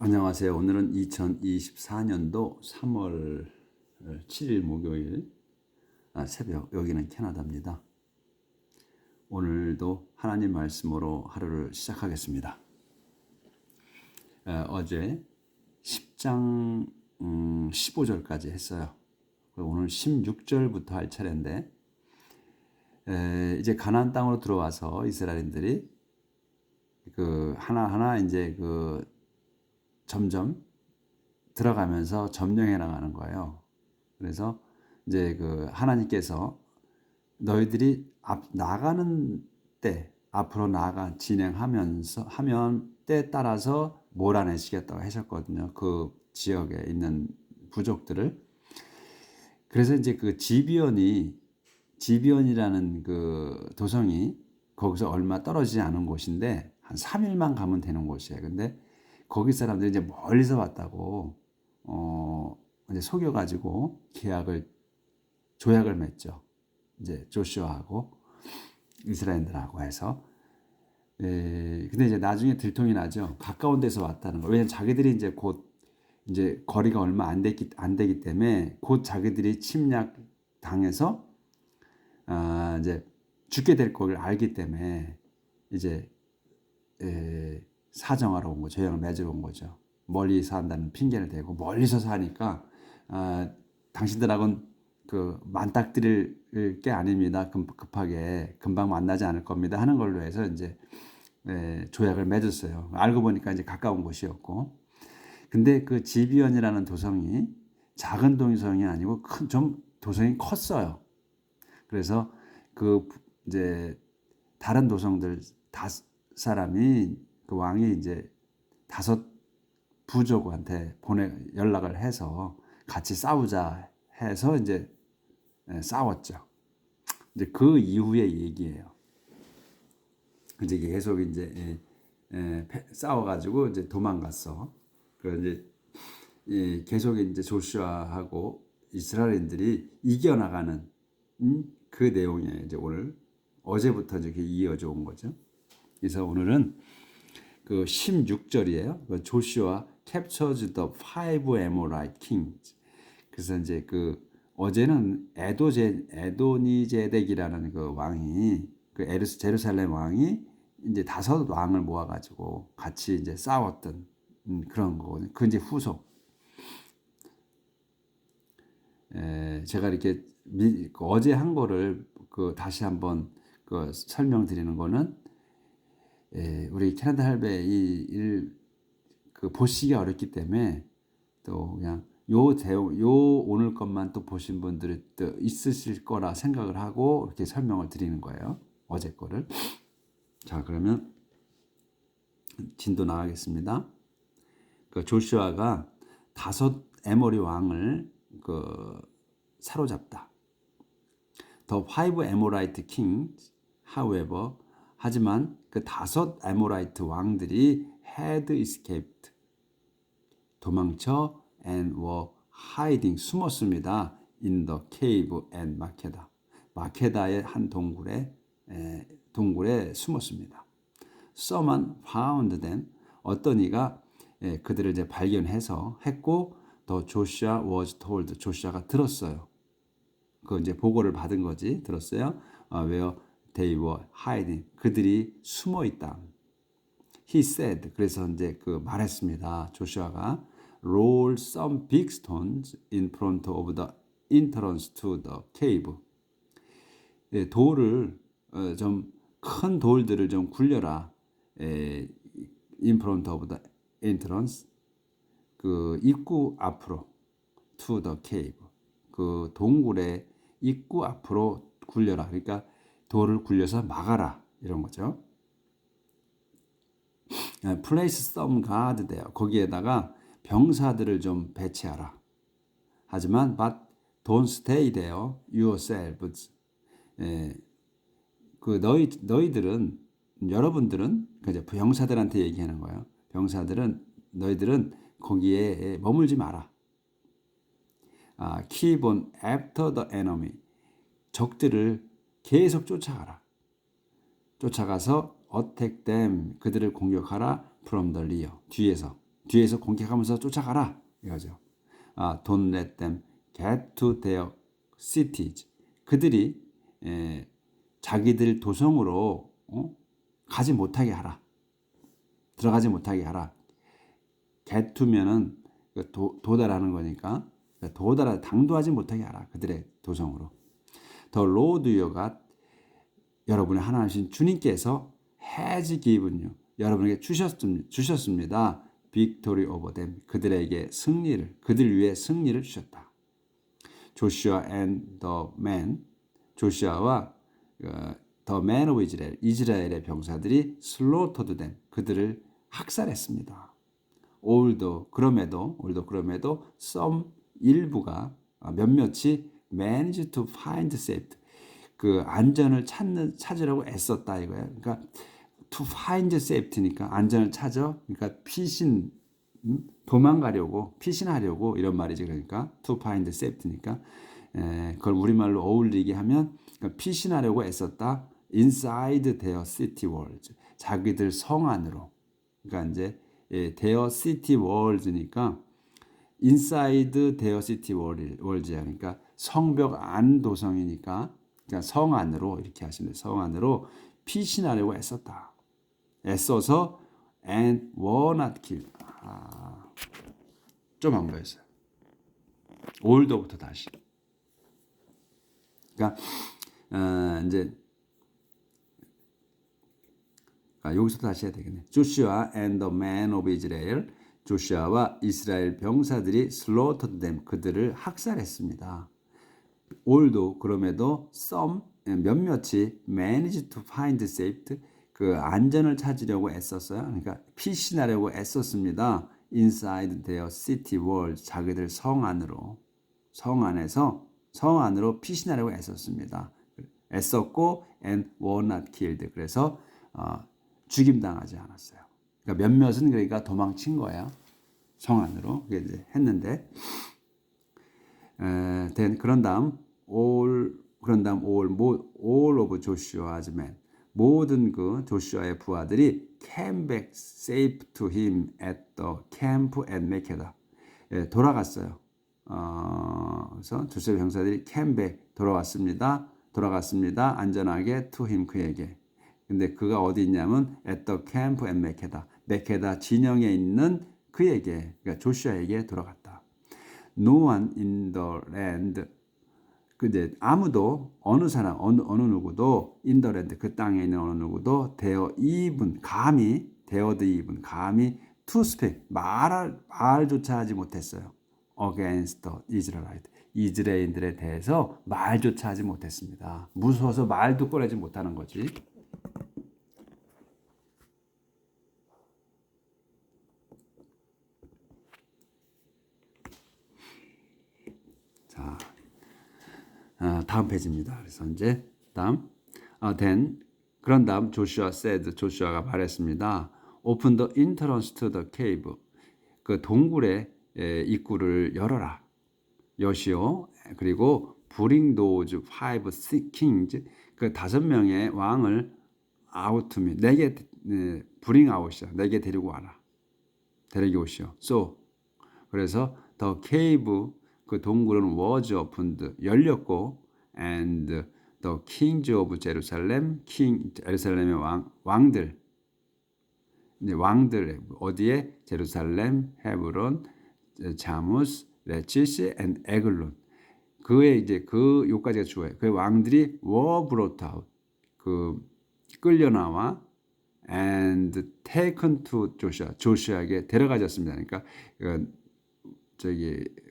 안녕하세요. 오늘은 2024년도 3월 7일 목요일 새벽, 여기는 캐나다입니다. 오늘도 하나님 말씀으로 하루를 시작하겠습니다. 어제 10장 15절까지 했어요. 오늘 16절부터 할 차례인데, 이제 가나안 땅으로 들어와서 이스라엘인들이 하나하나 이제 점점 들어가면서 점령해 나가는 거예요. 그래서 이제 하나님께서 너희들이 나가는 때, 앞으로 나아가 진행하면서 하면 때에 따라서 몰아내시겠다고 하셨거든요. 그 지역에 있는 부족들을. 그래서 이제 지비온이라는 그 도성이 거기서 얼마 떨어지지 않은 곳인데 한 3일만 가면 되는 곳이에요. 근데 거기 사람들이 이제 멀리서 왔다고 이제 속여가지고 조약을 맺죠. 이제 조슈아하고 이스라엘들하고 해서. 근데 이제 나중에 들통이 나죠. 가까운 데서 왔다는 거. 왜냐면 자기들이 이제 거리가 얼마 안 되기 때문에 곧 자기들이 침략 당해서 이제 죽게 될 걸 알기 때문에 이제 사정하러 온 거죠. 조약을 맺으러 온 거죠. 멀리 산다는 핑계를 대고 멀리서 사니까 당신들하고는 만딱드릴 게 아닙니다. 급하게 금방 만나지 않을 겁니다. 하는 걸로 해서 이제 조약을 맺었어요. 알고 보니까 이제 가까운 곳이었고, 근데 그 지비온이라는 도성이 작은 도성이 아니고 좀 도성이 컸어요. 그래서 이제 다른 도성들 사람이 그 왕이 이제 5 부족한테 연락을 해서 같이 싸우자 해서 이제 싸웠죠. 이제 그 이후의 얘기예요. 이제 계속 이제 싸워가지고 이제 도망갔어. 이제 계속 이제 조슈아하고 이스라엘인들이 이겨나가는 그 내용이에요. 이제 어제부터 이렇게 이어져 온 거죠. 그래서 오늘은 그 16절이에요. 조슈아 captures the 5 Amorite kings. 그래서 이제 어제는 에도니제덱이라는 그 왕이 제루살렘 왕이 이제 5 왕을 모아가지고 같이 이제 싸웠던 그런 거거든요. 그 이제 후속. 제가 이렇게 어제 한 거를 다시 한번 설명드리는 거는 우리 캐나다 할배 보시기 어렵기 때문에 또 그냥 오늘 것만 또 보신 분들이 또 있으실 거라 생각을 하고 이렇게 설명을 드리는 거예요. 어제 거를. 자, 그러면 진도 나가겠습니다. 조슈아가 5 에모리 왕을 사로잡다. The 5 Amorite kings, however, 하지만 그 5 에모라이트 왕들이 had escaped, 도망쳐 and were hiding, 숨었습니다. in the cave at 마케다. 마케다의 한 동굴에 숨었습니다. Someone found them, 어떤 이가 그들을 이제 발견해서 했고, 더 조슈아 was told, 조슈아가 들었어요. 이제 보고를 받은 거지. 들었어요. where they were hiding, 그들이 숨어 있다. He said, 그래서 이제 말했습니다. 조슈아가 roll some big stones in front of the entrance to the cave. 돌을 좀 큰 돌들을 좀 굴려라. in front of the entrance, 입구 앞으로, to the cave, 동굴의 입구 앞으로 굴려라. 그러니까 돌을 굴려서 막아라, 이런 거죠. Place some guard there, 거기에다가 병사들을 좀 배치하라. 하지만 but don't stay there yourselves. 너희들은, 여러분들은, 그죠? 병사들한테 얘기하는 거예요. 너희들은 거기에 머물지 마라. Keep on after the enemy, 적들을 계속 쫓아가라. 쫓아가서 attack them, 그들을 공격하라. from the rear, 뒤에서. 뒤에서 공격하면서 쫓아가라 이거죠. Don't let them get to their cities. 그들이 자기들 도성으로 가지 못하게 하라. 들어가지 못하게 하라. get to면은 도달하는 거니까 당도하지 못하게 하라. 그들의 도성으로. The Lord your God, 여러분의 하나님 주님께서 has given you, 여러분에게 주셨습니다. victory over them, 그들에게 승리를, 그들 위해 승리를 주셨다. Joshua and the man, 조슈아와 the man of Israel, 이스라엘의 병사들이 slaughtered them, 그들을 학살했습니다. although 그럼에도 some 일부가 몇몇이 managed to find safety, 그 안전을 찾으려고 애썼다 이거야. 그러니까 to find safety니까 안전을 찾아. 그러니까 도망가려고, 피신하려고 이런 말이지. 그러니까 to find safety니까 그걸 우리말로 어울리게 하면 그러니까 피신하려고 애썼다. inside their city walls, 자기들 성 안으로. 그러니까 이제 their city walls니까 inside their city walls야. 그러니까 성벽 안 도성이니까 그러니까 성 안으로 이렇게 하시면 돼요. 성 안으로 피신하려고 애썼다. 애써서 and were not killed. 좀 안 보였어요. 올더부터 다시. 그러니까 이제 여기서 다시 해야 되겠네. Joshua and the man of Israel, 조슈아와 이스라엘 병사들이 slaughtered them, 그들을 학살했습니다. 올도 그럼에도 some 몇몇이 managed to find safety, 그 안전을 찾으려고 애썼어요. 그러니까 피신하려고 애썼습니다. inside their city walls, 자기들 성 안으로, 성 안으로 피신하려고 애썼습니다. 애썼고 and were not killed, 그래서 죽임당하지 않았어요. 그러니까 몇몇은 그러니까 도망친 거예요. 성 안으로 이제 했는데 그런 다음 all of Joshua's men, 모든 그 조슈아의 부하들이 came back safe to him at the camp at Makkedah. 돌아갔어요. 그래서 조슈아 병사들이 came back, 돌아갔습니다. 안전하게 to him, 그에게. 근데 그가 어디 있냐면 at the camp at Makkedah, 메케다 진영에 있는 그에게, 그러니까 조슈아에게 돌아갔다. No one in the land, 근데 아무도 어느 사람 어느 누구도 in the land, 그 땅에 있는 어느 누구도 감히 to speak, 말조차 하지 못했어요. against the Israelite, 이스라엘인들에 대해서 말조차 하지 못했습니다. 무서워서 말도 꺼내지 못하는 거지. 자, 다음 페이지입니다. 그래서 이제 다음 그런 다음 조슈아가 말했습니다. Open the entrance to the cave, 그 동굴의 입구를 열어라. 여시오. 그리고 bring those 5 kings, 그 5명의 왕을 out to me, 내게 bring out이야. 내게 데리고 와라. 데리고 오시오. So, 그래서 the cave, 그 동굴은 was opened, 열렸고, and the kings of Jerusalem, 예루살렘의 왕들 어디에? 제루살렘, 헤브론, 자무스, 레치시, and 에글론. 그의 이제 그 요까지가 주어요. 그 왕들이 were brought out, 그 끌려 나와, and taken to 조슈아에게 데려가졌습니다. 그러니까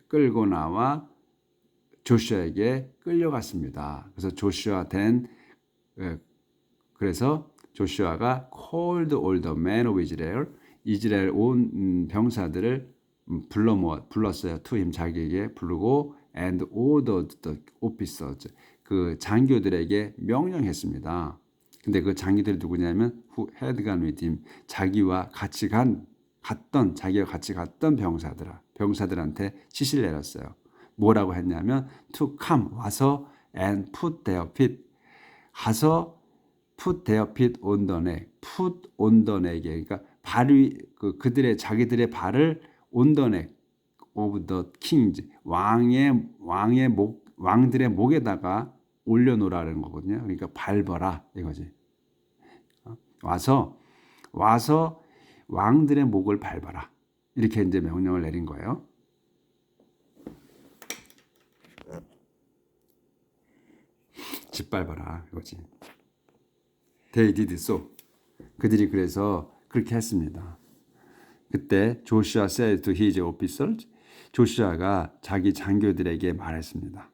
끌고 나와 조슈아에게 끌려갔습니다. 그래서 그래서 조슈아가 called all the men of Israel, 이스라엘 온 병사들을 불렀어요. to him, 자기에게 부르고, and ordered the officers, 그 장교들에게 명령했습니다. 근데 그 장교들이 누구냐면 who had gone with him, 자기가 같이 갔던 병사들한테 지시를 내렸어요. 뭐라고 했냐면 to come, 와서, and put their feet, 가서 put their feet on the neck, put on the neck, 그러니까 그들의 자기들의 발을 on the neck of the kings 왕들의 목에다가 올려놓으라는 거거든요. 그러니까 밟아라 이거지. 와서 왕들의 목을 밟아라 이렇게 이제 명령을 내린 거예요. 짓밟아라 이거지. They did so. 그들이 그래서 그렇게 했습니다. 그때 조슈아 said to his officers, 조슈아가 자기 장교들에게 말했습니다.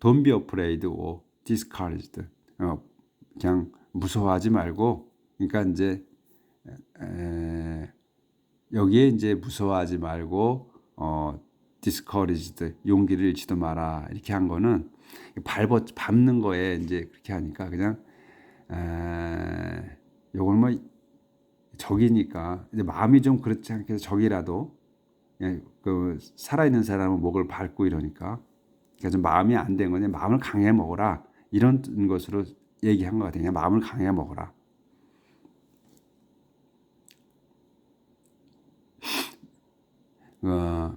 Don't be afraid or discouraged. 그냥 무서워하지 말고, 그러니까 이제 여기에 이제 무서워하지 말고 discouraged 용기를 잃지도 마라 이렇게 한 거는 밟는 거에 이제 그렇게 하니까 그냥 요걸 뭐 적이니까 이제 마음이 좀 그렇지 않게 해서 적이라도 그 살아있는 사람은 목을 밟고 이러니까 그러니까 좀 마음이 안 된 거냐 마음을 강해 먹어라 이런 것으로 얘기한 것 같아요. 그냥 마음을 강해 먹어라.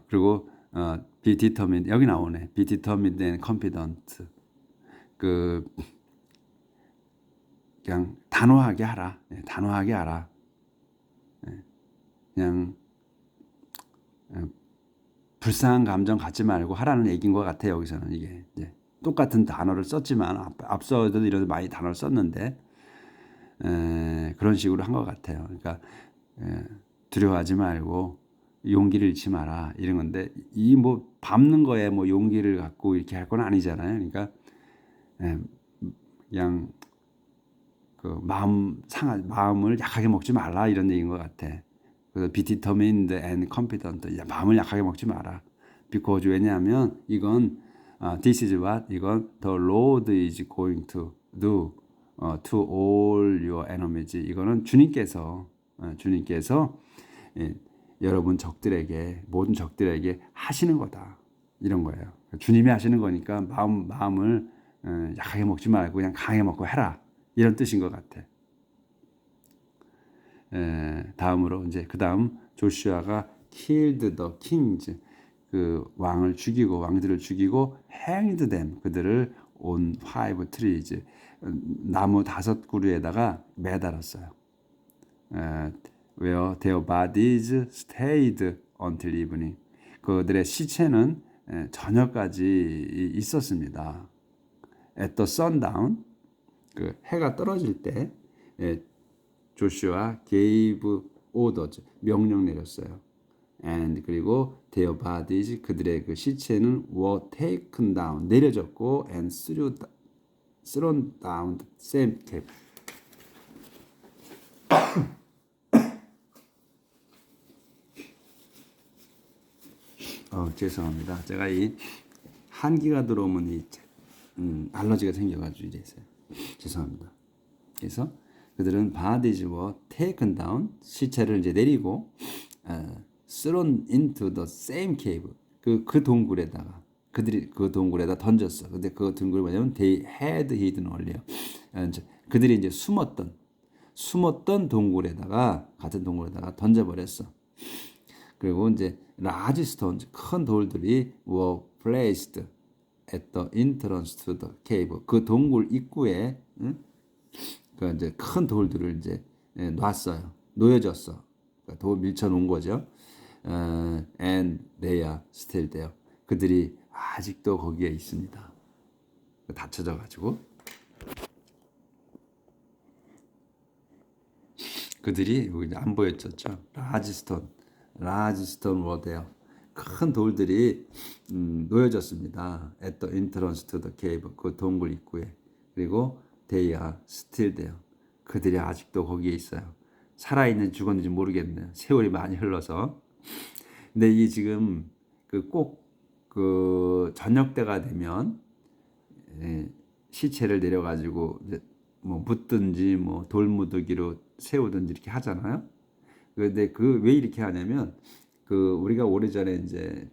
그리고 be determined 여기 나오네. be determined and confident. 그냥 단호하게 하라. 단호하게 하라. 그냥 불쌍한 감정 갖지 말고 하라는 얘기인 것 같아요. 여기서는 이게 이제 똑같은 단어를 썼지만 앞서도 이런 많이 단어를 썼는데 그런 식으로 한 것 같아요. 그러니까 두려워하지 말고 용기를 잃지 마라 이런 건데 이 뭐 밟는 거에 뭐 용기를 갖고 이렇게 할 건 아니잖아요. 그러니까 그냥 그 마음을 약하게 먹지 말라 이런 얘기인 것 같아. 그래서 be determined and confident. 마음을 약하게 먹지 마라. because 왜냐하면 이건 this is what 이건 the Lord is going to do to all your enemies. 이거는 주님께서 여러분 적들에게 모든 적들에게 하시는 거다 이런 거예요. 주님이 하시는 거니까 마음을 약하게 먹지 말고 그냥 강하게 먹고 해라 이런 뜻인 것 같아. 다음으로 이제 그 다음 조슈아가 killed the kings 그 왕들을 죽이고 hanged them 그들을 on 5 trees 나무 5그루에다가 매달았어요. where their bodies stayed until evening. 그들의 시체는 저녁까지 있었습니다. At the sundown, 그 해가 떨어질 때 조슈아 gave orders, 명령 내렸어요. And 그리고 their bodies, 그들의 그 시체는 were taken down, 내려졌고 and thrown down the same cave. 죄송합니다. 제가 이 한기가 들어오면 이 알러지가 생겨가지고 이랬어요. 죄송합니다. 그래서 그들은 bodies were taken down, 시체를 이제 내리고 thrown into the same cave, 그 동굴에다가 그들이 그 동굴에다 던졌어. 근데 그 동굴이 뭐냐면 they had hidden earlier. 그들이 이제 숨었던 동굴에다가 같은 동굴에다가 던져버렸어. 그리고 이제 large stones, 큰 돌들이 were placed at the entrance to the cave. 그 동굴 입구에 그 이제 큰 돌들을 이제 놨어요. 놓여졌어. 그러니까 돌 밀쳐 놓은 거죠. And they are still there. 그들이 아직도 거기에 있습니다. 닫혀져 가지고 그들이 여기 안 보였었죠. large stone were there. 큰 돌들이 놓여졌습니다. At the entrance to the cave. 그 동굴 입구에. 그리고 they are still there. 그들이 아직도 거기에 있어요. 살아있는지 죽었는지 모르겠네요. 세월이 많이 흘러서. 근데 이 지금 꼭 저녁 때가 되면 시체를 내려가지고 뭐 묻든지 뭐 돌무더기로 세우든지 이렇게 하잖아요. 근데 왜 이렇게 하냐면 우리가 오래전에 이제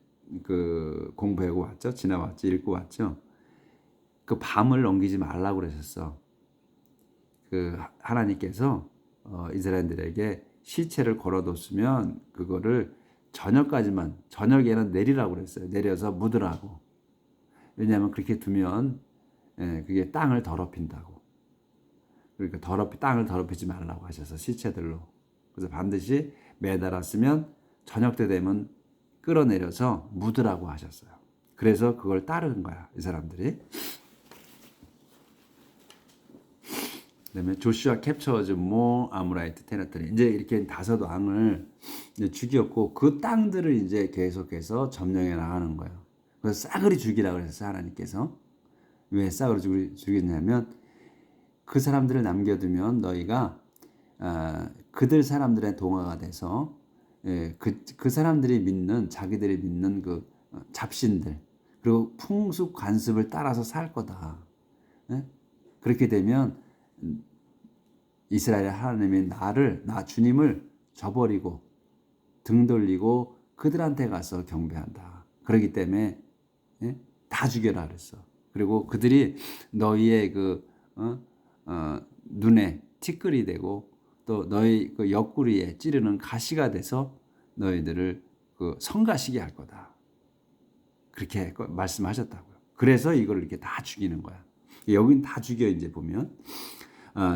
공부하고 왔죠. 지나왔죠. 읽고 왔죠. 밤을 넘기지 말라고 그러셨어. 하나님께서 이스라엘들에게 시체를 걸어뒀으면 그거를 저녁에는 내리라고 그랬어요. 내려서 묻으라고. 왜냐하면 그렇게 두면 그게 땅을 더럽힌다고. 그러니까 땅을 더럽히지 말라고 하셔서 시체들로. 그래서 반드시 매달았으면 저녁 때 되면 끌어내려서 묻으라고 하셨어요. 그래서 그걸 따르는 거야, 이 사람들이. 그다음에 조슈아 캡처즈 모 아무라이트 테리토리. 이제 이렇게 5왕을 죽였고 그 땅들을 이제 계속해서 점령해 나가는 거예요. 그래서 싸그리 죽이라고 그랬어요, 하나님께서. 왜 싸그리 죽였냐면 그 사람들을 남겨두면 너희가 그들 사람들의 동화가 돼서 그 사람들이 믿는 자기들이 믿는 그 잡신들 그리고 풍습 관습을 따라서 살 거다. 그렇게 되면 이스라엘 하나님이 나 주님을 저버리고 등 돌리고 그들한테 가서 경배한다. 그렇기 때문에 다 죽여라 그랬어. 그리고 그들이 너희의 눈에 티끌이 되고 또 너희 그 옆구리에 찌르는 가시가 돼서 너희들을 성가시게 할 거다. 그렇게 말씀하셨다고요. 그래서 이걸 이렇게 다 죽이는 거야. 여긴 다 죽여 이제 보면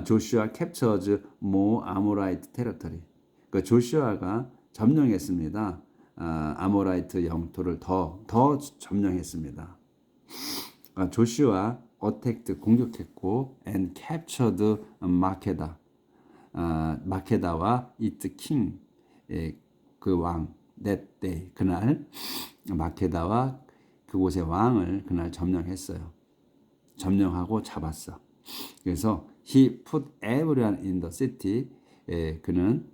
조슈아 캡처즈 모 아모라이트 테리토리. 그 조슈아가 점령했습니다. 아모라이트 영토를 더 점령했습니다. 조슈아 어택트 공격했고 and captured 마케다. 마케다와 이트 킹 그 왕 that day 그날 마케다와 그곳의 왕을 그날 점령했어요. 점령하고 잡았어. 그래서 he put everyone in the city. 그는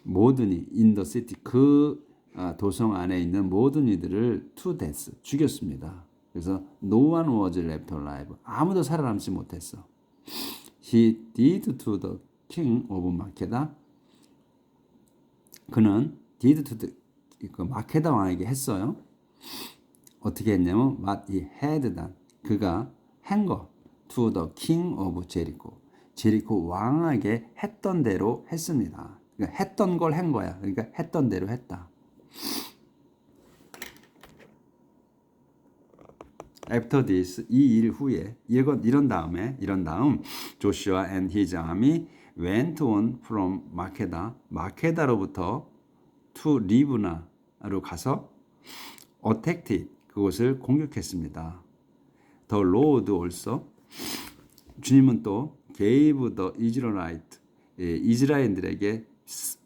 모든이 in the city 그 도성 안에 있는 모든 이들을 to death 죽였습니다. 그래서 no one was left alive. 아무도 살아남지 못했어. He did to the king of 마케다. 그는 did to the 마케다 왕에게 했어요. 어떻게 했냐면 what he had done. 그가 한 것 to the king of Jericho. 제리코 왕에게 했던 대로 했습니다. 그러니까 했던 걸 한 거야. 그러니까 했던 대로 했다. After this, 이 일 후에 이런 다음 조슈아 and his army went on from 마케다로부터 to 리브나로 가서 attacked it, 그곳을 공격했습니다. The Lord also, 주님은 또 gave the Israelite, 이스라엘들에게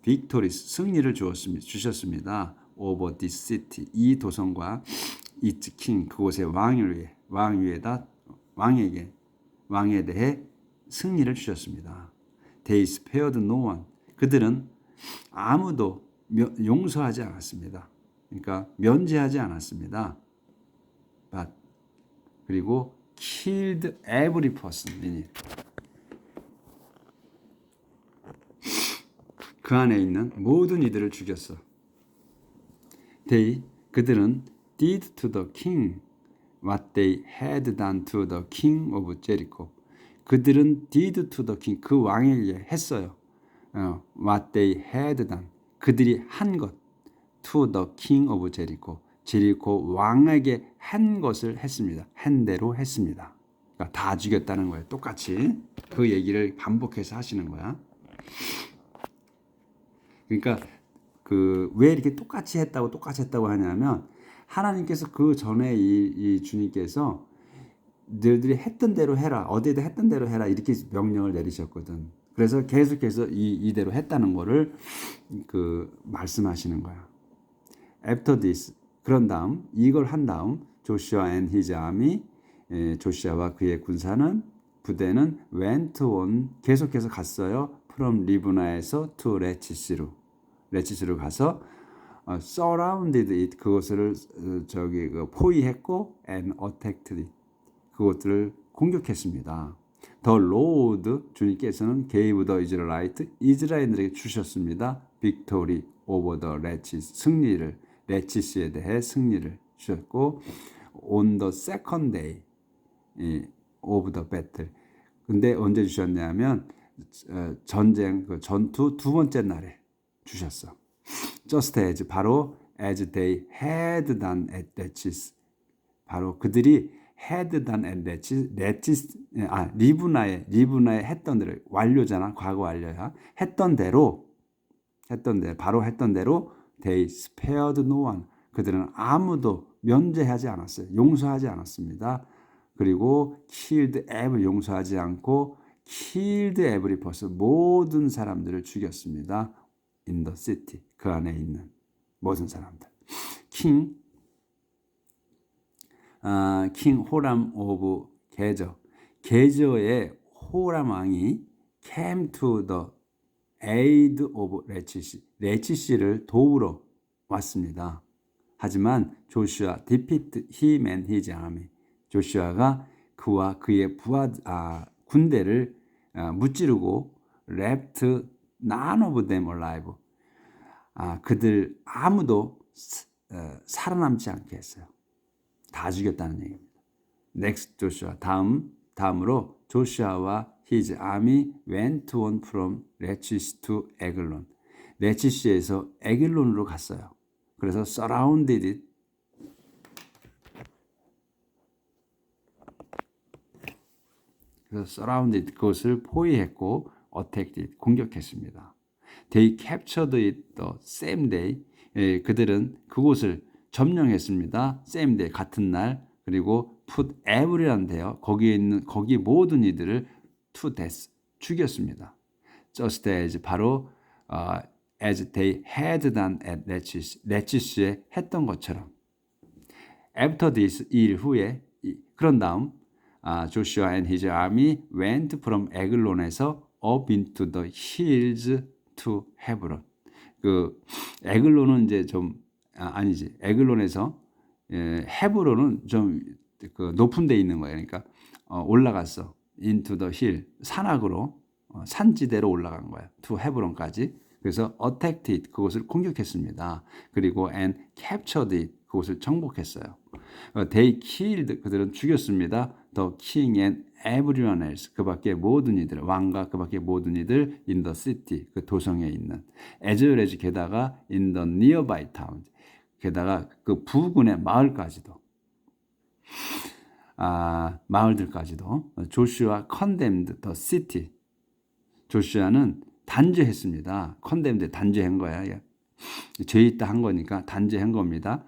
victories, 승리를 주셨습니다. over this city, 이 도성과 its king, 그곳의 왕에 대해 승리를 주셨습니다. They spared no one. 그들은 아무도 용서하지 않았습니다. 그러니까 면제하지 않았습니다. But 그리고 killed every person. 그 안에 있는 모든 이들을 죽였어. 그들은 did to the king what they had done to the king of Jericho. 그들은 did to the king, 그 왕에게 했어요. what they had done, 그들이 한 것, to the king of Jericho, 제리코 왕에게 한 것을 했습니다. 한 대로 했습니다. 그러니까 다 죽였다는 거예요. 똑같이 그 얘기를 반복해서 하시는 거야. 그러니까 왜 이렇게 똑같이 했다고 하냐면 하나님께서 그 전에 이 주님께서 너희들이 했던 대로 해라, 어디에도 했던 대로 해라 이렇게 명령을 내리셨거든. 그래서 계속해서 이대로 했다는 거를 말씀하시는 거야. After this, 그런 다음 이걸 한 다음 조슈아 and his army, 조슈아와 그의 부대는 went on, 계속해서 갔어요. from 리브나에서 to 레치스로 가서 surrounded it, 그것을 포위했고 and attacked it, 그것들을 공격했습니다. The Lord, 주님께서는 gave the Israelite, 이스라엘들에게 주셨습니다. victory over the 레치스, 레치스에 대해 승리를 주셨고 on the second day of the battle. 근데 언제 주셨냐면 전쟁 그 전투 두 번째 날에 주셨어. Just as 바로 as they had done at Lachish. 바로 그들이 had done at Lachish. 리브나에 했던 대로 완료잖아. 과거 완료야. 했던 대로 바로 했던 대로 they spared no one. 그들은 아무도 면제하지 않았어요. 용서하지 않았습니다. 그리고 killed every 용서하지 않고 killed every person 모든 사람들을 죽였습니다. in the city 그 안에 있는 모든 사람들. king 호람 오브 게저의 호람 왕이 came to the aid of 레치시를 도우러 왔습니다. 하지만 조슈아 defeated him and his army. 조슈아가 그와 그의 군대를 무찌르고 left none of them alive. 그들 아무도 살아남지 않게 했어요. 다 죽였다는 얘기입니다. Next 조슈아 다음으로 조슈아와 his army went on from 레치시 to 에글론. 레치시에서 에글론으로 갔어요. 그래서 surrounded it. 그래서 surrounded 그것을 포위했고 attacked it 공격했습니다. They captured it the same day. 그들은 그곳을 점령했습니다. same day 같은 날. 그리고 put every라는데요. 거기 모든 이들을 to death 죽였습니다. Just as 바로 as they had done at 레치시에 했던 것처럼. After this 일 후에 그런 다음 Joshua and his army went from 에글론에서 up into the hills to Hebron. 그 에글론은 이제 좀 아니지. 에글론에서 헤브론은 좀 그 높은 데 있는 거예요. 그러니까 올라갔어. into the hill 산악으로 산지대로 올라간 거야. to 헤브론까지. 그래서 attacked it 그곳을 공격했습니다. 그리고 and captured it 그곳을 정복했어요. They killed 그들은 죽였습니다. The king and everyone else 그 밖에 모든 이들 왕과 그 밖에 모든 이들 in the city 그 도성에 있는 as well as 게다가 in the nearby town 게다가 그 부근의 마을까지도 마을들까지도 조슈아 condemned the city 조슈아는 단죄했습니다. condemned 단죄한 거야. 죄 있다 한 거니까 단죄한 겁니다.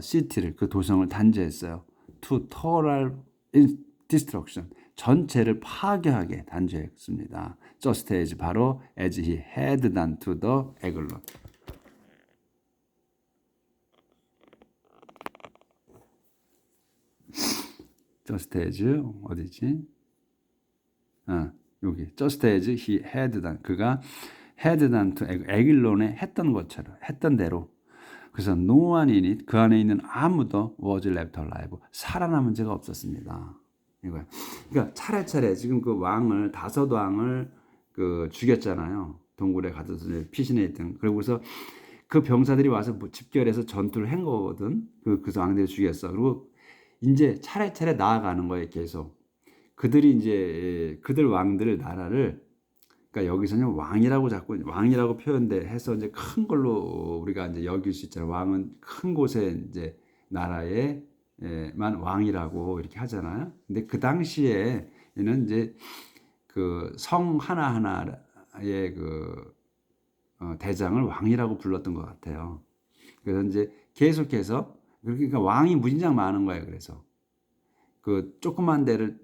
city를 그 도성을 단죄했어요. to total destruction 전체를 파괴하게 단죄했습니다. just as 바로 as he had done to the 에글론. just as 어디지? 여기 just as he had done 그가 had done to 에글론에 했던 것처럼 했던 대로 그래서 no one in it 그 안에 있는 아무도 was left alive 살아남은 자가 없었습니다. 이거야. 그러니까 차례차례 지금 그 왕을 다섯 왕을 그 죽였잖아요. 동굴에 가둬서 피신해 있던. 그러고서 그 병사들이 와서 집결해서 전투를 한 거거든. 그래서 왕들이 죽였어. 그리고 이제 차례차례 나아가는 거예요. 계속. 그들이 이제 그들 왕들 나라를 그러니까 여기서는 왕이라고 자꾸 왕이라고 표현해서 이제 큰 걸로 우리가 이제 여길 수 있잖아요. 왕은 큰 곳에 이제 나라에만 왕이라고 이렇게 하잖아요. 근데 그 당시에는 이제 그 성 하나하나의 그 대장을 왕이라고 불렀던 것 같아요. 그래서 이제 계속해서 그러니까 왕이 무진장 많은 거예요. 그래서 그 조그만 데를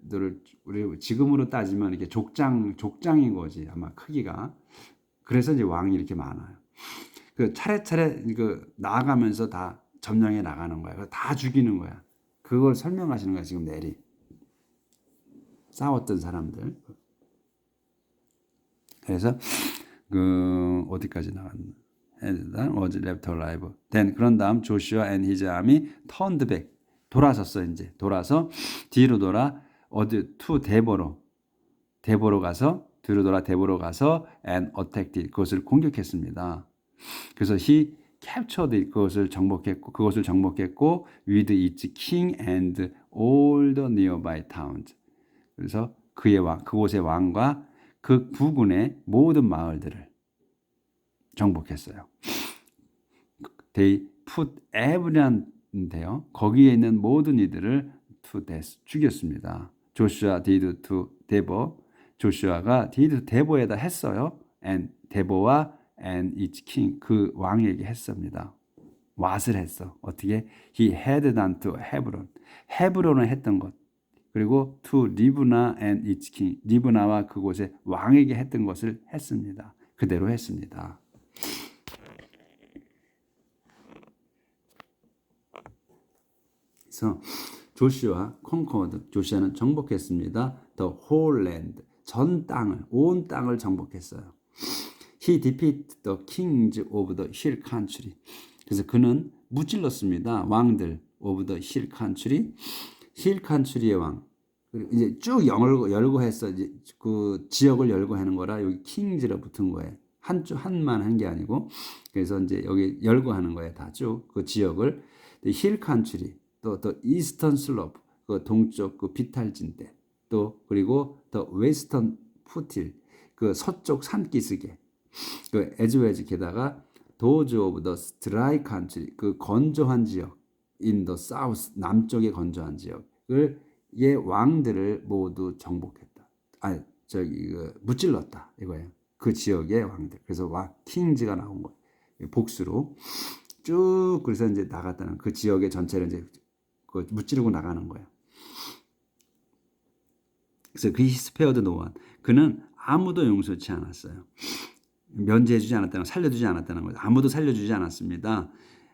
우리 지금으로 따지면 이게 족장인 거지 아마 크기가. 그래서 이제 왕이 이렇게 많아요. 그 차례차례 그 나아가면서 다 점령해 나가는 거야. 다 죽이는 거야. 그걸 설명하시는 거야 지금 내리. 싸웠던 사람들. 그래서 그 어디까지 나갔나? was left alive. Then 그런 다음 조슈아 and his army turned back. 돌아섰어 이제. 돌아서 뒤로 돌아 어디 to 데보로 가서 뒤로 돌아 데보로 가서 and attacked it. 그것을 공격했습니다. 그래서 he captured it. 그것을 정복했고 with its king and all the nearby towns. 그래서 그곳의 왕과 그 부근의 모든 마을들을 정복했어요. They put everyone인데요. 거기에 있는 모든 이들을 to death, 죽였습니다. 조슈아 did to 데보, 조슈아가 did to 데보에다 했어요. and 데보와 and its king, 그 왕에게 했습니다. what을 했어. 어떻게? He had done to 헤브론. 헤브론을 했던 것. 그리고 to 리브나 and its king, 리브나와 그곳의 왕에게 했던 것을 했습니다. 그대로 했습니다. 그래서 조슈아 conquered, 조슈아는 정복했습니다. The whole land, 전 땅을, 온 땅을 정복했어요. He defeated the kings of the hill country. 그래서 그는 무찔렀습니다. 왕들 of the hill country, hill country의 왕. 이제 쭉 열고 했어. 이제 그 지역을 열고 하는 거라 여기 kings로 붙은 거예요. 한만 한 게 아니고. 그래서 이제 여기 열고 하는 거예요. 다 쭉 그 지역을. The hill country, 또 the eastern slope, 그 동쪽 그 비탈진대, 또 그리고 the western foothill, 그 서쪽 산기슭에, 그 에즈웨즈 게다가 those of the dry country, 그 건조한 지역, in the south, 남쪽의 건조한 지역을 의 왕들을 모두 정복했다. 아니 무찔렀다 이거예요. 그 지역의 왕들. 그래서 킹즈가 나온 거예요. 복수로 쭉 그래서 이제 나갔다는 그 지역의 전체를 이제 그 무찌르고 나가는 거예요. 그래서 그 스페어드 노원, 그는 아무도 용서치 않았어요. 면제해주지 않았다는, 살려주지 않았다는 거죠. 아무도 살려주지 않았습니다.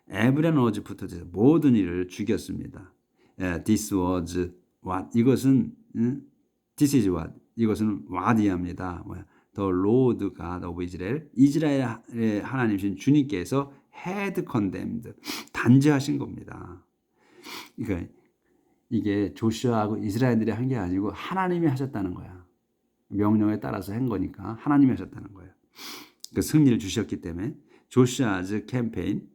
에브리언 워즈부터 모든 일을 죽였습니다. This was what, 이것은 this is what, 이것은 what이합니다. The Lord God of Israel, 이스라엘의 하나님이신 주님께서 had condemned, 단죄하신 겁니다. 그러니까 이게 조슈아하고 이스라엘들이 한 게 아니고 하나님이 하셨다는 거야. 명령에 따라서 한 거니까 하나님이 하셨다는 거예요. 그 승리를 주셨기 때문에 조슈아즈 캠페인,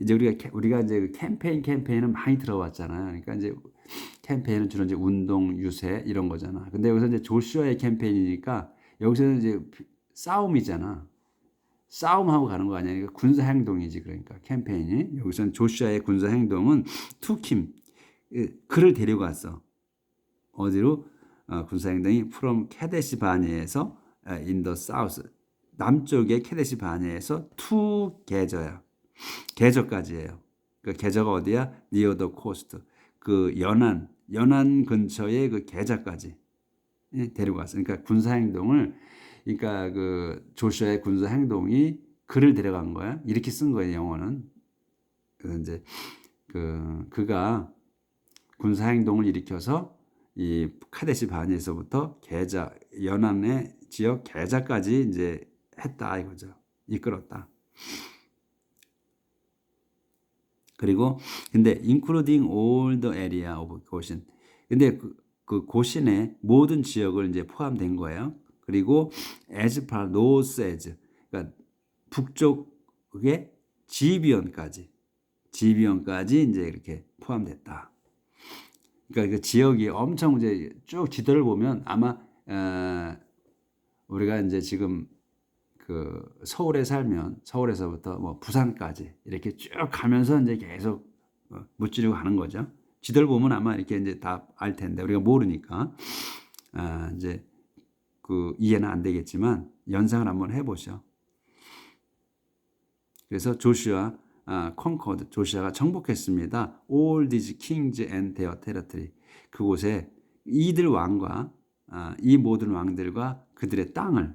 이제 우리가 이제 그 캠페인은 많이 들어봤잖아요. 그러니까 이제 캠페인은 주로 이제 운동, 유세 이런 거잖아. 근데 여기서 이제 조슈아의 캠페인이니까 여기서는 이제 싸움이잖아. 싸움하고 가는 거 아니야. 그러니까 군사 행동이지. 그러니까 캠페인이 여기서는 조슈아의 군사 행동은 투킴, 그를 데려갔어. 어디로? 군사 행동이 from 카데시 바네에서 in the south, 남쪽의 카데시 바네에서 to 게저야. 게저까지예요. 그 게저가 어디야? near the coast, 그 연안 근처의 그 게저까지 데려갔어. 그러니까 군사 행동을, 그러니까 그 조슈아의 군사 행동이 그를 데려간 거야. 이렇게 쓴 거예요, 영어는. 그래서 이제 그가 군사 행동을 일으켜서 이 카데시 바네에서부터 게자, 연안의 지역 게자까지 이제 했다 이거죠. 이끌었다. 그리고 근데 including all the area of 고신. 근데 그 고신의 모든 지역을 이제 포함된 거예요. 그리고 as far north as, 그러니까 북쪽의 지비언까지 이제 이렇게 포함됐다. 그러니까 그 지역이 엄청 이제 쭉 지도를 보면 아마 우리가 이제 지금 그 서울에 살면 서울에서부터 뭐 부산까지 이렇게 쭉 가면서 이제 계속 무찌르고 가는 거죠. 지도를 보면 아마 이렇게 이제 다 알 텐데 우리가 모르니까 이제 그 이해는 안 되겠지만 연상을 한번 해보죠. 그래서 조슈아 conquered, 조슈아가 정복했습니다. all these kings and their territory, 그곳에 이들 왕과 이 모든 왕들과 그들의 땅을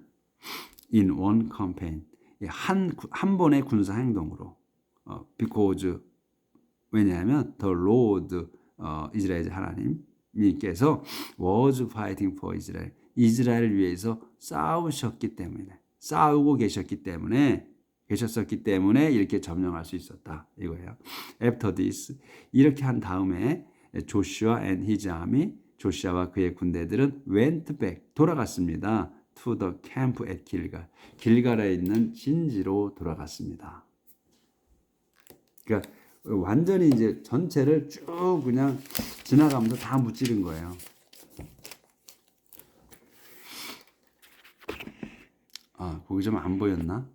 in one campaign, 한 번의 군사 행동으로. because, 왜냐하면 the Lord, 이스라엘의 하나님께서 was fighting for Israel, 이스라엘을 위해서 싸우셨기 때문에, 싸우고 계셨기 때문에 이렇게 점령할 수 있었다 이거예요. After this, 이렇게 한 다음에 조슈아 and his army, 조슈아와 그의 군대들은 went back, 돌아갔습니다. to the camp at 길갈, 길갈에 있는 진지로 돌아갔습니다. 그러니까 완전히 이제 전체를 쭉 그냥 지나가면서 다 무찌른 거예요. 거기 좀 안 보였나?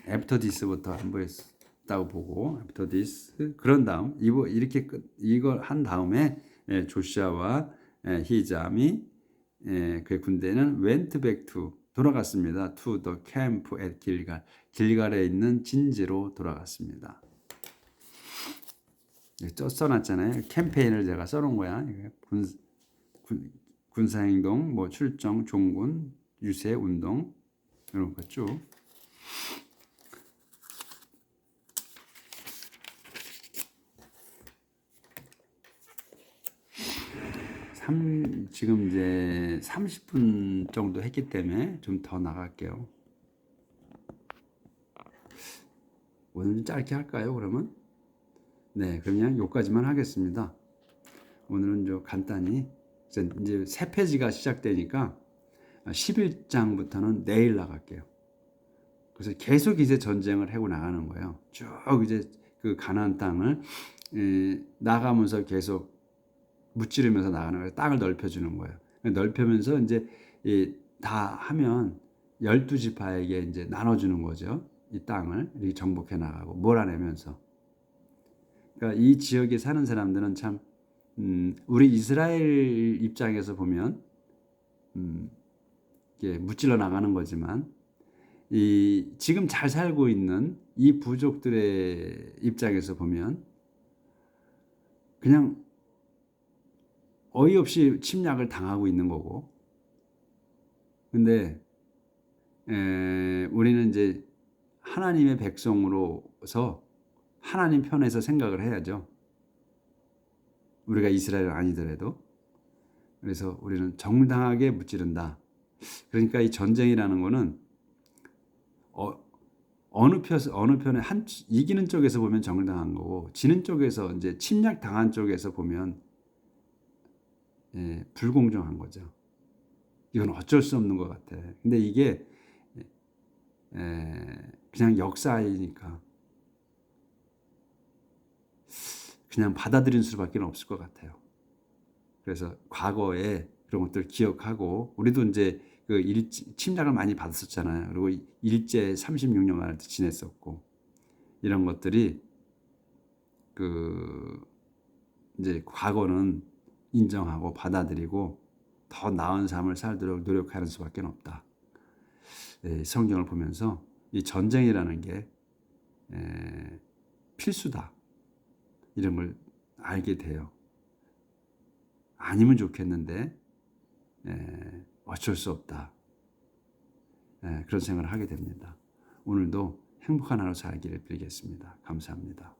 애프터 디스부터 안 보였다고 보고 애프터 디스 그런 다음 이렇게 이걸 한 다음에 조시아와 히잠이 그 군대는 went back to 돌아갔습니다. to the camp at 길갈 길갈에 있는 진지로 돌아갔습니다. 써놨잖아요. 캠페인을 제가 써놓은 거야. 군사행동, 뭐 출정, 종군, 유세, 운동 이런 거 쭉. 지금 이제 30분 정도 했기 때문에 좀 더 나갈게요. 오늘 좀 짧게 할까요, 그러면? 네, 그냥 여기까지만 하겠습니다. 오늘은 좀 간단히 이제 새 페이지가 시작되니까 11장부터는 내일 나갈게요. 그래서 계속 이제 전쟁을 하고 나가는 거예요. 쭉 이제 그 가나안 땅을 나가면서 계속 무찌르면서 나가는 거예요. 땅을 넓혀주는 거예요. 넓혀면서 이제 다 하면 12지파에게 이제 나눠주는 거죠. 이 땅을 이렇게 정복해 나가고 몰아내면서. 그러니까 이 지역에 사는 사람들은 참 우리 이스라엘 입장에서 보면 이게 무찔러 나가는 거지만 지금 잘 살고 있는 이 부족들의 입장에서 보면 그냥 어이없이 침략을 당하고 있는 거고, 근데 우리는 이제 하나님의 백성으로서 하나님 편에서 생각을 해야죠. 우리가 이스라엘 아니더라도. 그래서 우리는 정당하게 무찌른다. 그러니까 이 전쟁이라는 거는 어느 편에 이기는 쪽에서 보면 정당한 거고, 지는 쪽에서 이제 침략 당한 쪽에서 보면 불공정한 거죠. 이건 어쩔 수 없는 것 같아. 근데 이게 그냥 역사이니까 그냥 받아들인 수밖에 없을 것 같아요. 그래서 과거에 그런 것들 기억하고, 우리도 이제 그 침략을 많이 받았었잖아요. 그리고 일제 36년간 지냈었고, 이런 것들이 이제 과거는 인정하고 받아들이고 더 나은 삶을 살도록 노력하는 수밖에 없다. 성경을 보면서 이 전쟁이라는 게 필수다. 이런 걸 알게 돼요. 아니면 좋겠는데 어쩔 수 없다. 그런 생각을 하게 됩니다. 오늘도 행복한 하루 살기를 빌겠습니다. 감사합니다.